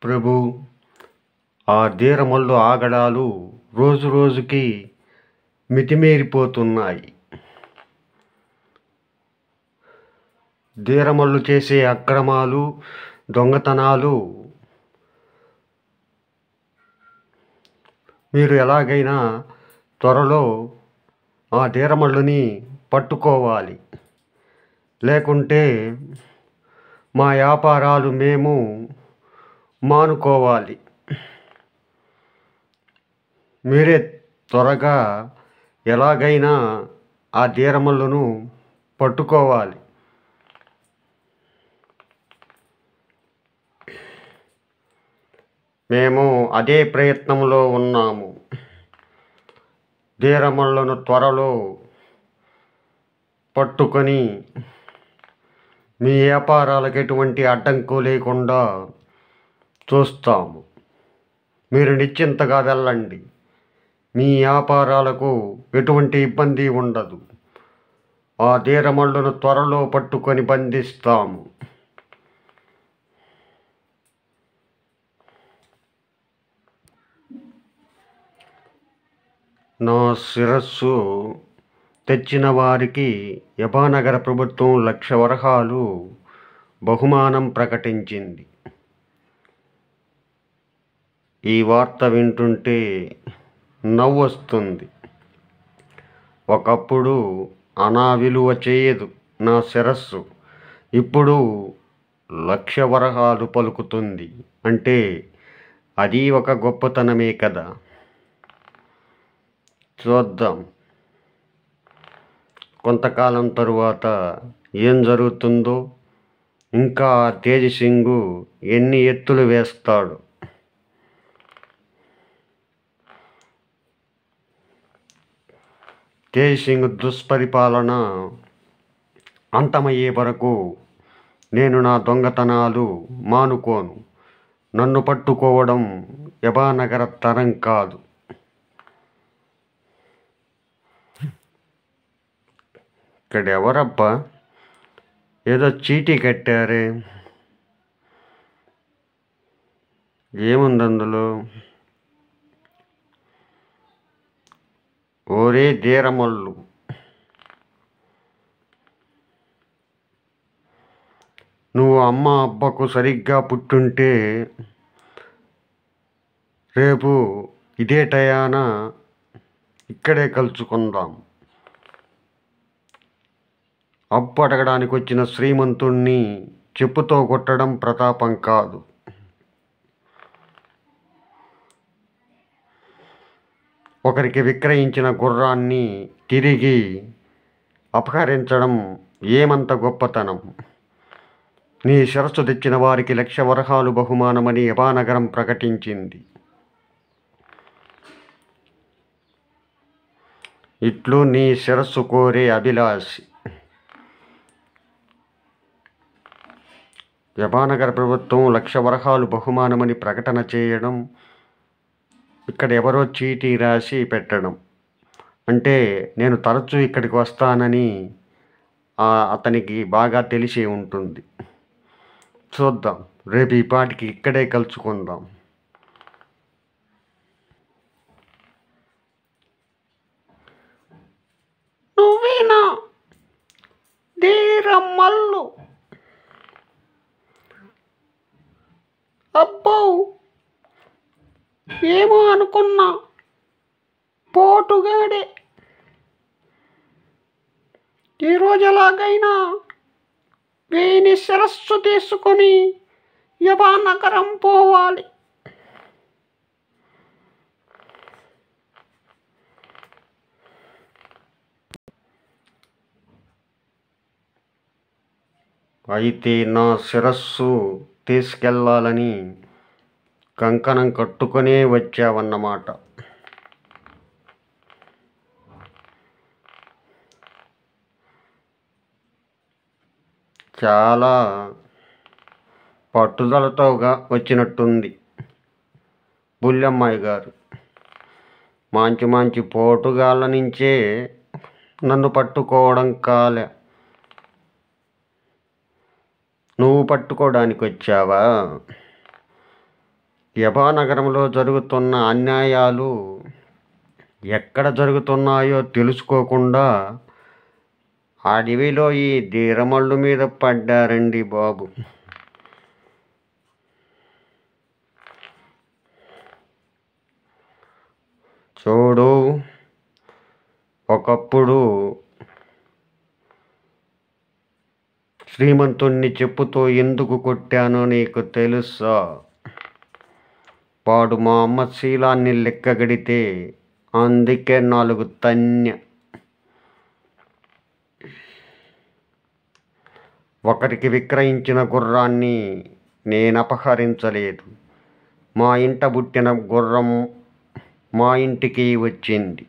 ప్రభూ, ఆ ధీరమల్లు ఆగడాలు రోజురోజుకి మితిమీరిపోతున్నాయి. ధీరమల్లు చేసే అక్రమాలు, దొంగతనాలు మీరు ఎలాగైనా త్వరలో ఆ ధీరమల్లుని పట్టుకోవాలి. లేకుంటే మా వ్యాపారాలు మేము మానుకోవాలి. మీరే త్వరగా ఎలాగైనా ఆ ధీరమల్లును పట్టుకోవాలి. మేము అదే ప్రయత్నంలో ఉన్నాము. ధీరమల్లును త్వరలో పట్టుకొని మీ వ్యాపారాలకు ఎటువంటి అడ్డంకు లేకుండా చూస్తాము. మీరు నిశ్చింతగా వెళ్ళండి. మీ వ్యాపారాలకు ఎటువంటి ఇబ్బంది ఉండదు. ఆ ధీరమల్లును త్వరలో పట్టుకొని బంధిస్తాము. నా శిరస్సు తెచ్చిన వారికి యభానగర ప్రభుత్వం 1,00,000 వరహాలు బహుమానం ప్రకటించింది. ఈ వార్త వింటుంటే నవ్వొస్తుంది. ఒకప్పుడు అనా విలువ చేయదు నా శిరస్సు, ఇప్పుడు 1,00,000 వరహాలు పలుకుతుంది అంటే అది ఒక గొప్పతనమే కదా. చూద్దాం కొంతకాలం తరువాత ఏం జరుగుతుందో, ఇంకా తేజసింగ్ ఎన్ని ఎత్తులు వేస్తాడు. తేజసింగ్ దుష్పరిపాలన అంతమయ్యే వరకు నేను నా దొంగతనాలు మానుకోను. నన్ను పట్టుకోవడం యభానగర తరం కాదు. ఇక్కడ ఎవరబ్బా ఏదో చీటీ కట్టారే, ఏముంది అందులో? ఓరే ధీరమల్లు, నువ్వు అమ్మ అబ్బకు సరిగ్గా పుట్టుంటే రేపు ఇదే టయాన ఇక్కడే కలుసుకుందాం. అప్పు అడగడానికి వచ్చిన శ్రీమంతుణ్ణి చెప్పుతో కొట్టడం ప్రతాపం కాదు. ఒకరికి విక్రయించిన గుర్రాన్ని తిరిగి అపహరించడం ఏమంత గొప్పతనం? నీ శిరస్సు తెచ్చిన వారికి 1,00,000 వరహాలు బహుమానమని యభానగరం ప్రకటించింది. ఇట్లు నీ శిరస్సు కోరే అభిలాషి. యభానగర ప్రభుత్వం 1,00,000 వరహాలు బహుమానమని ప్రకటన చేయడం, ఇక్కడ ఎవరో చీటీ రాసి పెట్టడం అంటే నేను తరచూ ఇక్కడికి వస్తానని అతనికి బాగా తెలిసి ఉంటుంది. చూద్దాం, రేపు ఈ పాటికి ఇక్కడే కలుసుకుందాం. నువ్వేనా ధీరమల్లు? అబ్బో, ఏమో అనుకున్నా, పోటుగాడే. ఈరోజు ఎలాగైనా వీని శిరస్సు తీసుకొని యభానగరం పోవాలి. అయితే నా శిరస్సు తీసుకెళ్ళాలని కంకణం కట్టుకునే వచ్చావన్నమాట. చాలా పట్టుదలతోగా వచ్చినట్టుంది బుల్లమ్మాయి గారు. మంచి మంచి పోటుగాళ్ళ నుంచే నన్ను పట్టుకోవడం కాలే, నువ్వు పట్టుకోవడానికి వచ్చావా? యభానగరంలో జరుగుతున్న అన్యాయాలు ఎక్కడ జరుగుతున్నాయో తెలుసుకోకుండా అడవిలో ఈ ధీరమల్లు మీద పడ్డారండి బాబు. చూడు, ఒకప్పుడు శ్రీమంతుణ్ణి చెప్పుతో ఎందుకు కొట్టానో నీకు తెలుసా? వాడు మా అమ్మ శీలాన్ని లెక్కగడితే అందుకే 4 తన్య. ఒకరికి విక్రయించిన గుర్రాన్ని నేను అపహరించలేదు. మా ఇంట పుట్టిన గుర్రం మా ఇంటికి వచ్చింది.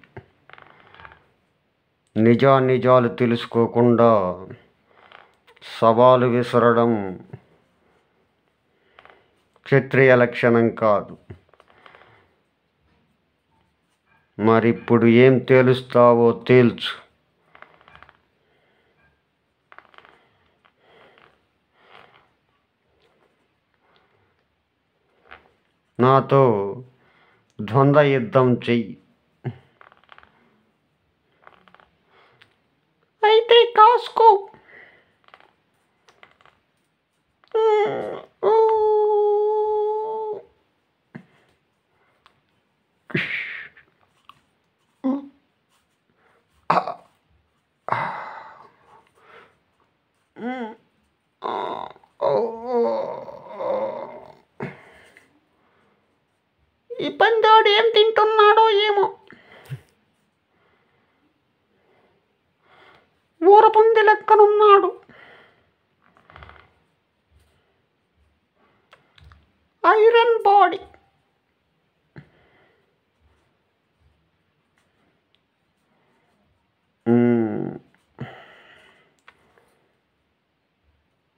నిజాలు తెలుసుకోకుండా సవాలు విసరడం క్షత్రియ లక్షణం కాదు. మరిప్పుడు ఏం తేలుస్తావో తేల్చు. నాతో ద్వంద్వ యుద్ధం చెయ్యి. అయితే కాసుకో. ఈ పందోడు ఏం తింటున్నాడో ఏమో. ఊరపుంది లెక్కనున్నాడు. Iron body.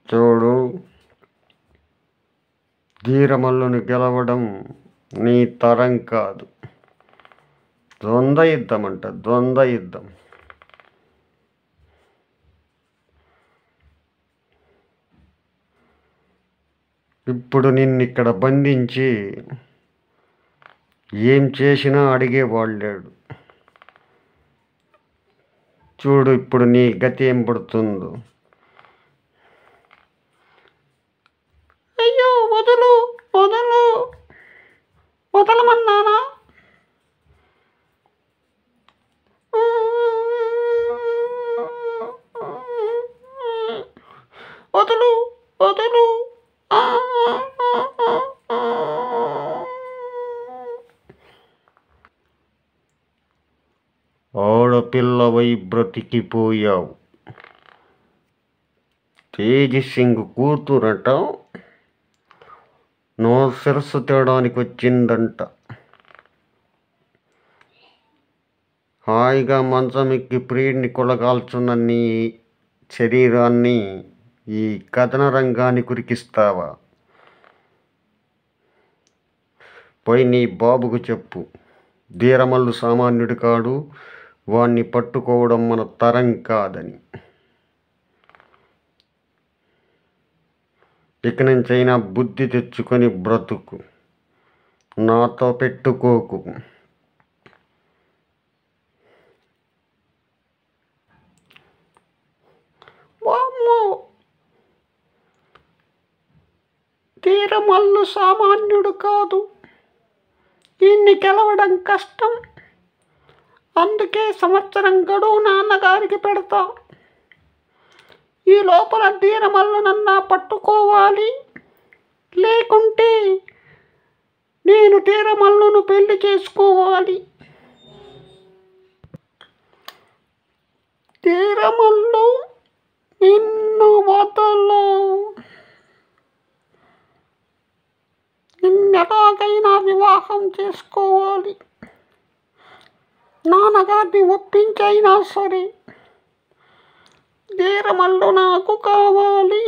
చూడు, ధీరమల్లుని గెలవడం నీ తరం కాదు. ద్వంద్వ యుద్ధం అంట, ద్వంద్వ యుద్ధం. ఇప్పుడు నిన్నిక్కడ బంధించి ఏం చేసినా అడిగేవాడు లేడు. చూడు ఇప్పుడు నీ గతి ఏం పడుతుందో. అయ్యో, వదులు వదులు. వదలమన్నానా? వదులు వదులు. ఆడపిల్లవై బ్రతికిపోయావు. తేజసింగ్ కూతురట నా శిరస్సు తేడానికి వచ్చిందంట. హాయిగా మంచమెక్కి ప్రియుడిని కొలగాల్చున్న నీ శరీరాన్ని ఈ కథన రంగాన్ని కురికిస్తావా? పోయి నీ బాబుకు చెప్పు, ధీరమల్లు సామాన్యుడు కాడు, వాణ్ణి పట్టుకోవడం మన తరం కాదని. ఇక నుంచైనా బుద్ధి తెచ్చుకొని బ్రతుకు, నాతో పెట్టుకోకు. ధీరమల్లు సామాన్యుడు కాదు. ఈయన్ని గెలవడం కష్టం. అందుకే సంవత్సరం గడువు నాన్నగారికి పెడతా. ఈ లోపల ధీరమల్లు నన్నా పట్టుకోవాలి. లేకుంటే నేను ధీరమల్లును పెళ్లి చేసుకోవాలి. ధీరమల్లు నిన్ను వదలు. నిన్నెలాగైనా వివాహం చేసుకోవాలి. నాన్నగారిని ఒప్పించైనా సరే ధీరమల్లు నాకు కావాలి.